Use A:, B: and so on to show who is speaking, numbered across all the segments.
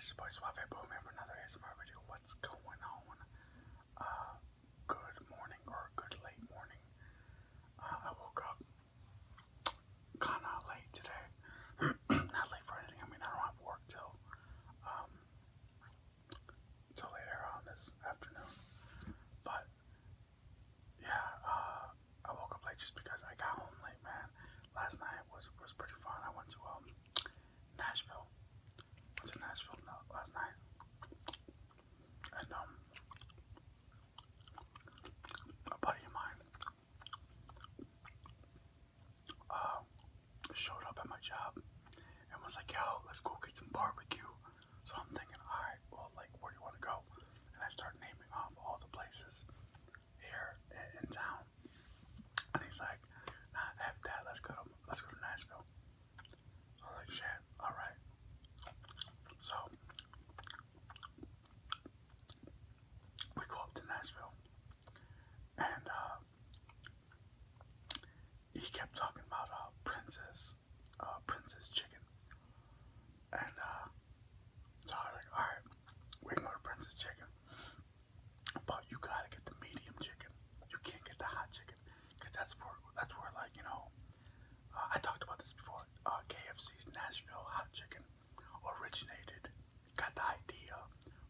A: your boy Suave Boom here for another ASMR video. What's going on? Good morning or good late morning. I woke up kinda late today. Not late for anything. I mean, I don't have work till later on this afternoon. But yeah, I woke up late just because I got home late, man. Last night was pretty fun. I went to Nashville. Last night, and a buddy of mine showed up at my job and was like, "Yo, let's go get some barbecue." So I'm thinking, all right, well, like, where do you want to go? And I start naming off all the places here in town, and he's like, "Nah, F that. Let's go to Nashville." So I was like, "Shit, all right." So we go up to Nashville, and he kept talking about Prince's chicken, and so I was like, all right, we can go to Prince's chicken, but you gotta get the medium chicken. You can't get the hot chicken, because that's where, like, you know, I talked about this before. KFC's Nashville hot chicken originated, got the idea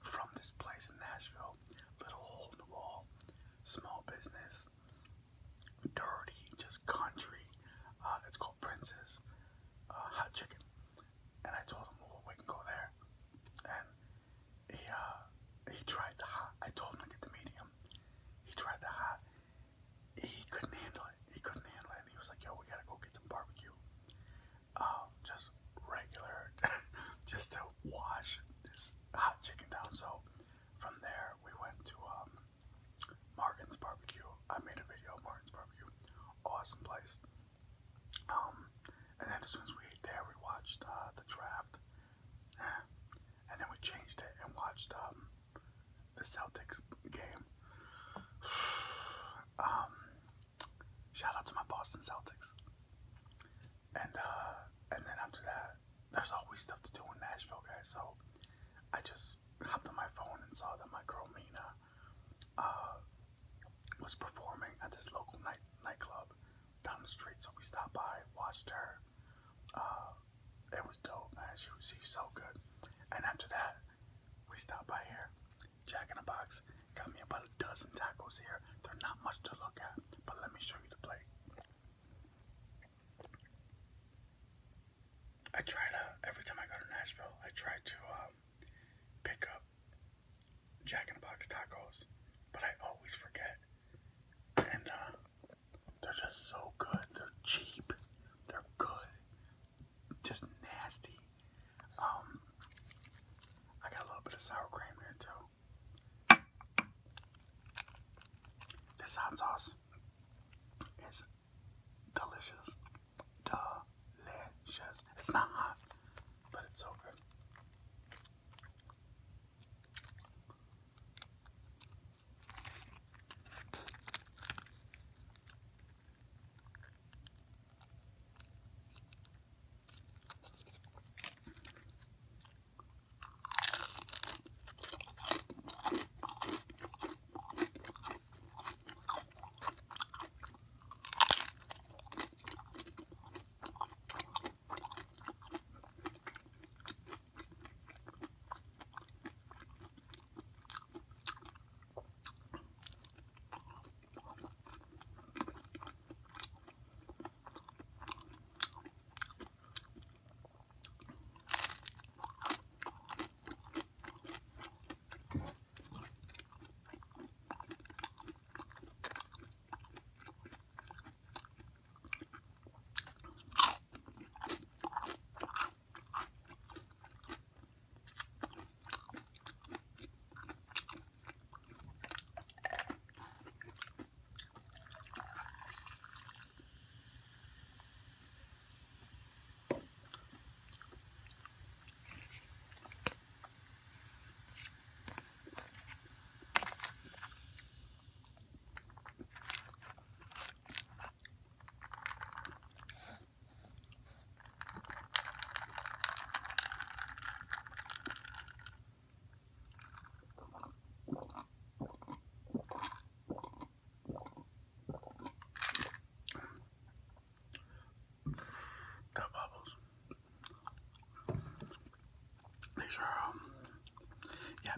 A: from this place in Nashville. Little hole in the wall, small business, dirty, just country. It's called Prince's hot chicken, and I told him, well, we can go there. And he tried the hot. I told him to get the medium. He tried the hot. He couldn't handle it. And he was like, "Yo, we gotta go get some barbecue. Just regular, just to wash this hot chicken down." So from there, we went to Martin's Barbecue. I made a video of Martin's Barbecue. Awesome place. And then as soon as we ate there, we watched the draft. And then we changed it and watched the Celtics game. Shout out to my Boston Celtics. And then after that, there's always stuff to do in Nashville, guys. So I just hopped on my phone and saw that my girl Mina was performing at this local nightclub down the street. So we stopped by, watched her. It was dope, man. She's so good. And after that, we stopped by here, Jack in the Box. Got me about a dozen tacos here. They're not much to look at, but let me show you the plate. I try to, every time I go to Nashville, I try to pick up Jack in the Box tacos, but I always forget. And they're just so good. They're cheap. They're good. Just nasty. I got a little bit of sour cream here too. This hot sauce is delicious. Delicious. It's not hot, but it's so good.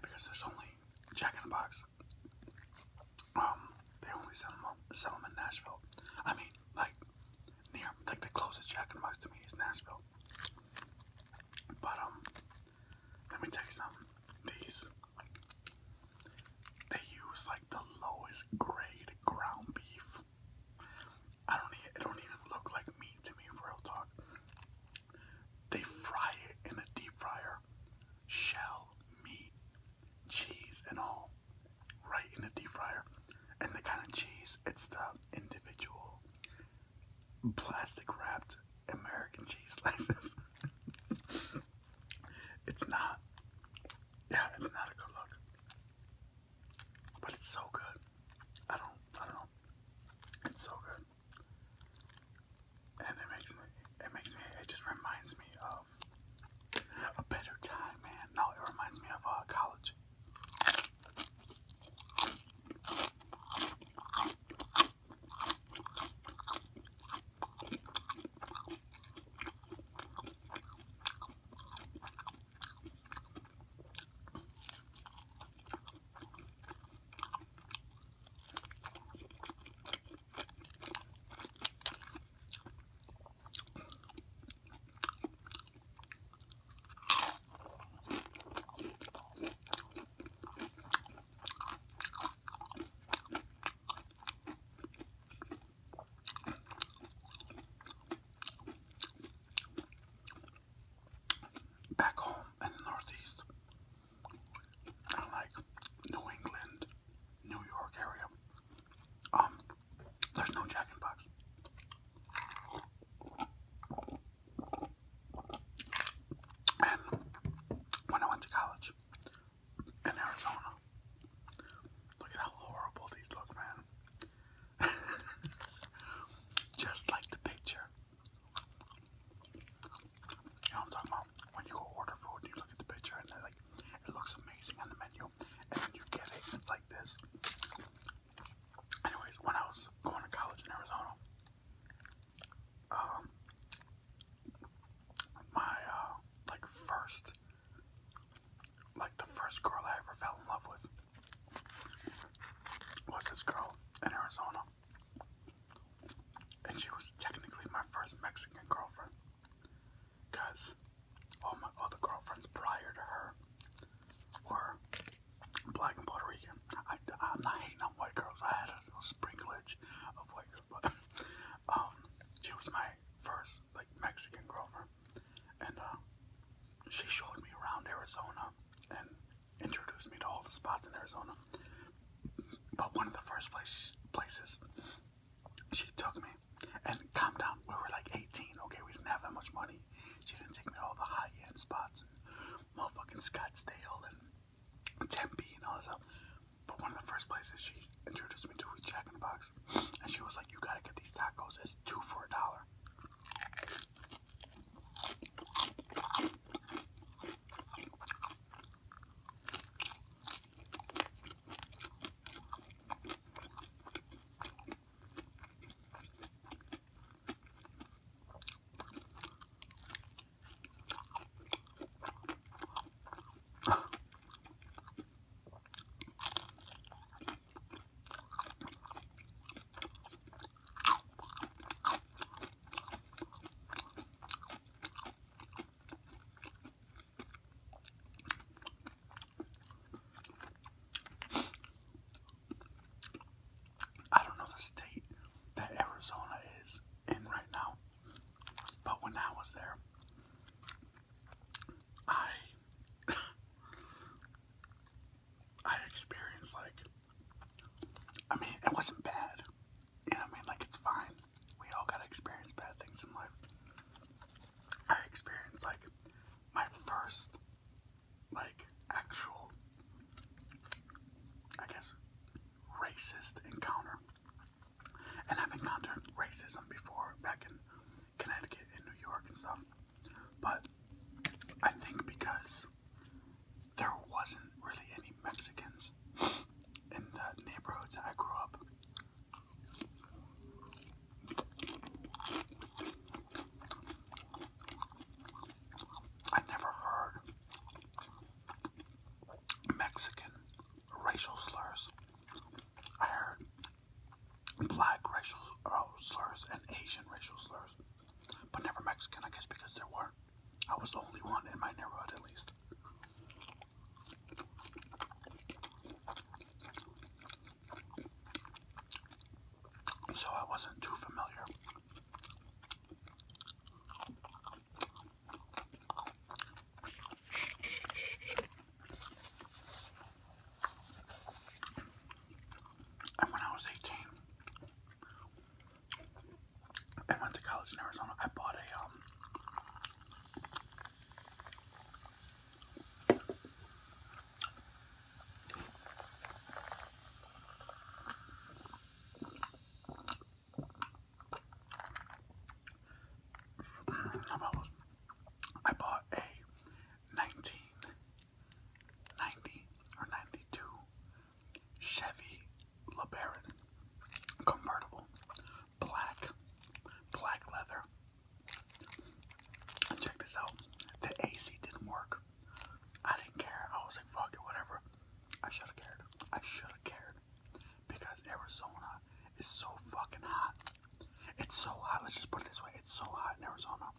A: because there's only Jack in the Box. They only sell them in Nashville. I mean, like the closest Jack in the Box to me is Nashville. But let me tell you something. These, they use like the lowest grade ground beef. It don't even look like meat to me, for real talk. They fry it in a deep fryer, shell, meat, cheese, and all, right in a deep fryer. And the kind of cheese, it's the individual plastic wrapped American cheese slices. It's not a good look, but it's so good. I don't know. It's so good, and it just reminds me of a better time, man. No, it reminds me of college. Back home in the Northeast, like New England, New York area, there's no Jack in the Box. And when I went to college in Arizona, look at how horrible these look, man. Just like the picture. You know what I'm talking about? When you go order food and you look at the picture and it looks amazing on the menu, and then you get it and it's like this. Anyways, when I was going to college in Arizona, the first girl I ever fell in love with was this girl in Arizona, and she was technically my first Mexican girlfriend, because all my other girlfriends prior to her were black and Puerto Rican. I'm not hating on white girls. I had a little sprinklage of white girls, but she was my first Mexican girlfriend, and she showed me around Arizona and introduced me to all the spots in Arizona. But one of the first places she took me, and calm down, we were like 18, okay, we didn't have that much money. She didn't take me to all the high-end spots and motherfucking Scottsdale and Tempe and all that stuff. But one of the first places she introduced me to was Jack in the Box, and she was like, you gotta get these tacos, it's 2 for $1. I don't know the state that Arizona is in right now, but when I was there, I experienced I mean, it wasn't bad. You know what I mean? It's fine. We all gotta experience bad things in life. I experienced my first actual, I guess, racist encounter. And I've encountered racism before back in Connecticut and New York and stuff. But I think because there wasn't really any Mexicans in the neighborhoods that I grew up, I never heard this out. The AC didn't work. I didn't care. I was like, fuck it, whatever. I should have cared. I should have cared. Because Arizona is so fucking hot. It's so hot. Let's just put it this way. It's so hot in Arizona.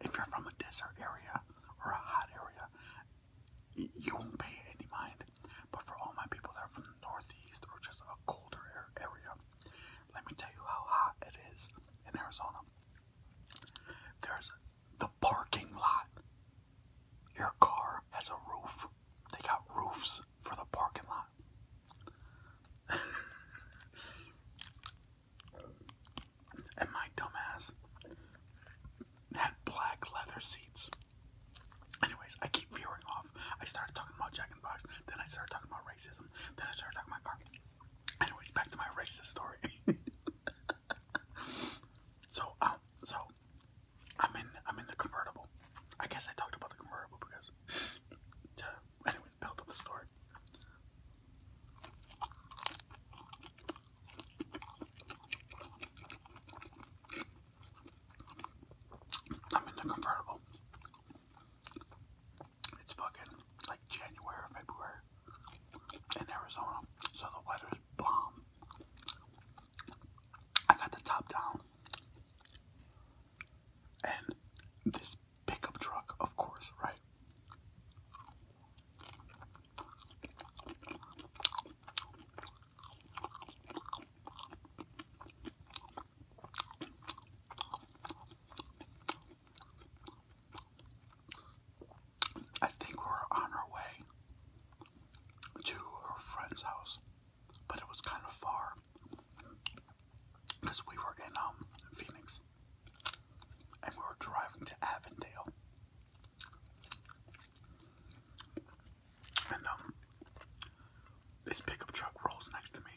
A: If you're from a desert area or a hot area, you won't pay any mind. But for all my people that are from the Northeast or just a colder area, let me tell you how hot it is in Arizona. There's the parking lot. Your car has a roof. They got roofs for the parking lot. And my dumbass had black leather seats. Anyways, I keep veering off. I started talking about Jack in the Box, then I started talking about racism, then I started talking about car. Anyways, back to my racist story. So I'm in the convertible. I guess I talked about the convertible because to anyways build up the story. I'm in the convertible. It's fucking like January or February in Arizona, so the weather's bomb. I got the top down, and this pickup truck, of course, right? I think we were on our way to her friend's house, but it was kind of far because we were in Phoenix and we were driving to Avondale. And this pickup truck rolls next to me.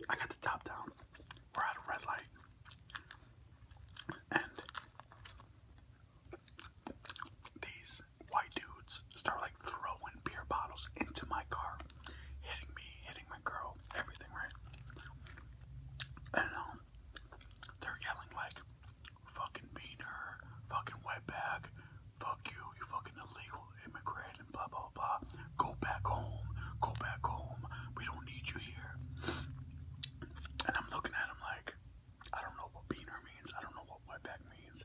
A: I got the top down. We're at a red light. And these white dudes start like throwing beer bottles into my car, hitting me, hitting my girl, everything, right? And they're yelling like, fucking beaner, fucking wetback, fuck you, you fucking illegal immigrant, and blah, blah, blah. Go back home, we don't need you here. And I'm looking at him like, I don't know what beaner means, I don't know what wetback means.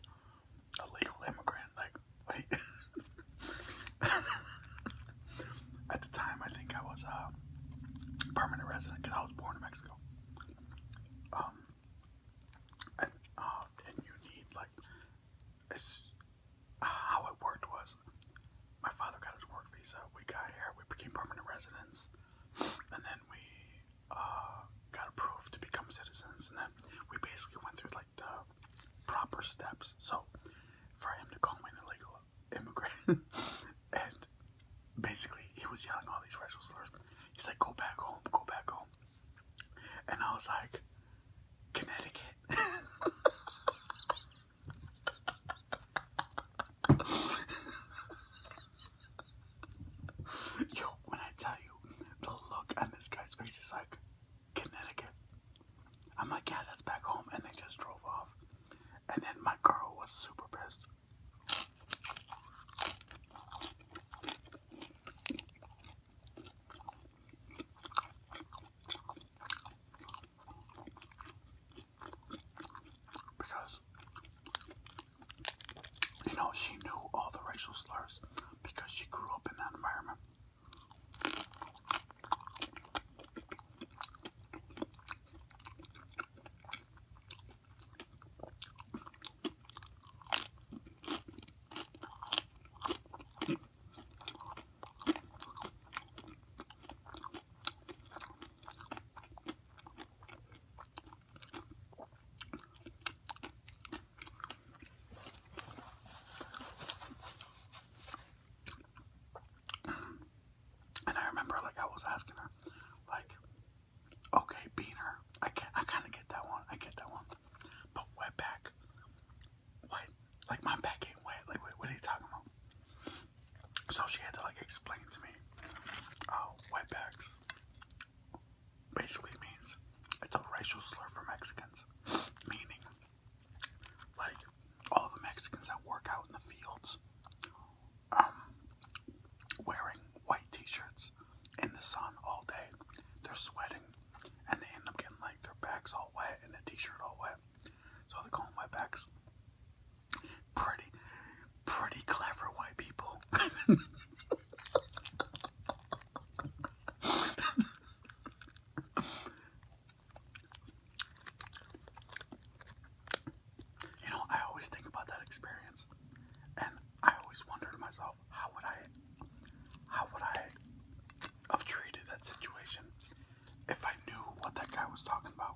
A: Illegal immigrant, like, what do you... At the time, I think I was a permanent resident because I was born in Mexico. And you need, like, it's, how it worked was, my father got his work visa, we got here, we became permanent residents, and then we got approved to become citizens, and then we basically went through, like, the proper steps. So, for him to call me an illegal immigrant, and basically, he was yelling all these racial slurs. He's like, go back home, and I was like, Connecticut. Yo, when I tell you, the look on this guy's face is like, Connecticut. I'm like, yeah, that's back home, and they just drove off. And then my girl was super pissed. Because, you know, she knew all the racial slurs because she grew up in that environment. And I remember, like, I was asking her, like, okay, beaner, I kind of get that one, but wetback, what? Like, my back ain't wet, like, what are you talking about? So she had to, like, explain to me, wetbacks basically means it's a racial slur for Mexicans, meaning, like, all the Mexicans that work out in the myself, how would I have treated that situation if I knew what that guy was talking about?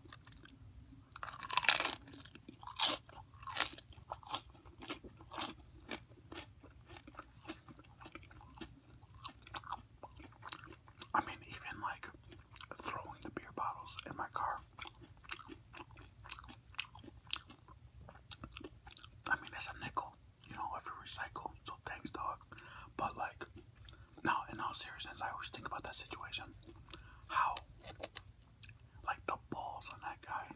A: I mean, even like throwing the beer bottles in my car. I mean, it's a nickel, you know, if you recycle, so thanks, dog. But like, now, in all seriousness, I always think about that situation. How, like, the balls on that guy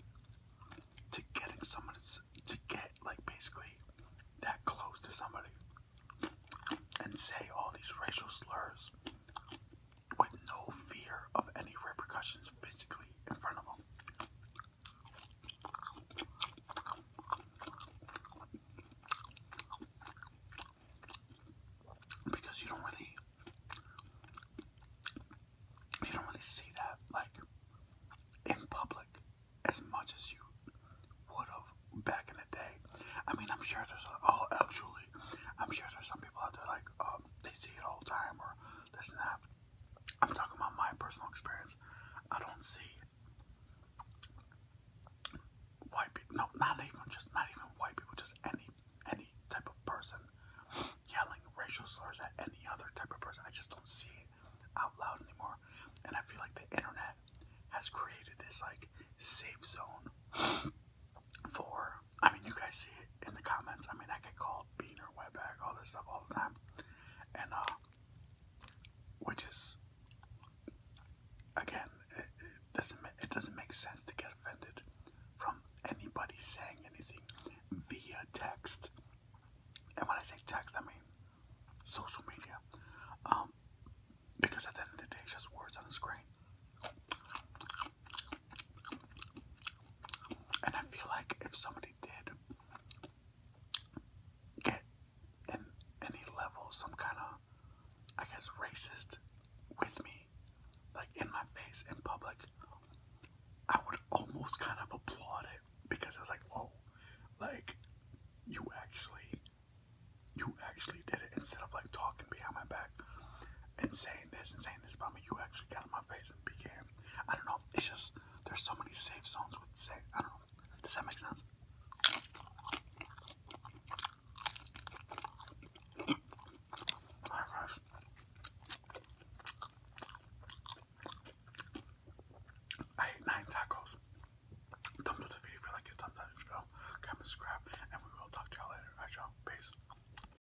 A: to getting somebody to get, like, basically that close to somebody and say all these racial slurs with no fear of any repercussions physically in front of them. Because you don't really see that, like, in public as much as you would have back in the day. I mean, I'm sure there's I'm sure there's some people out there like they see it all the time or this and that. I'm talking about my personal experience. I don't see white people, no, not even white people, just any type of person yelling racial slurs at any other type of person. I just don't see it out loud anymore. And I feel like the internet has created this like safe zone for, I mean, you guys see it in the comments. I mean, I get called beaner, wetback, all this stuff all the time. And which is, again, it doesn't make sense to get offended from anybody saying anything via text. And when I say text, I mean social media. Because at the end of the day, it's just words on the screen. And I feel like if somebody did get in any level some kind of, I guess, racist with me, like in my face in public, I would almost kind of applaud it, because it's like, whoa, like you actually did it, instead of like talking behind my back and saying this about me. You actually got in my face and began, I don't know, it's just, there's so many safe zones with say, I don't know, does that make sense?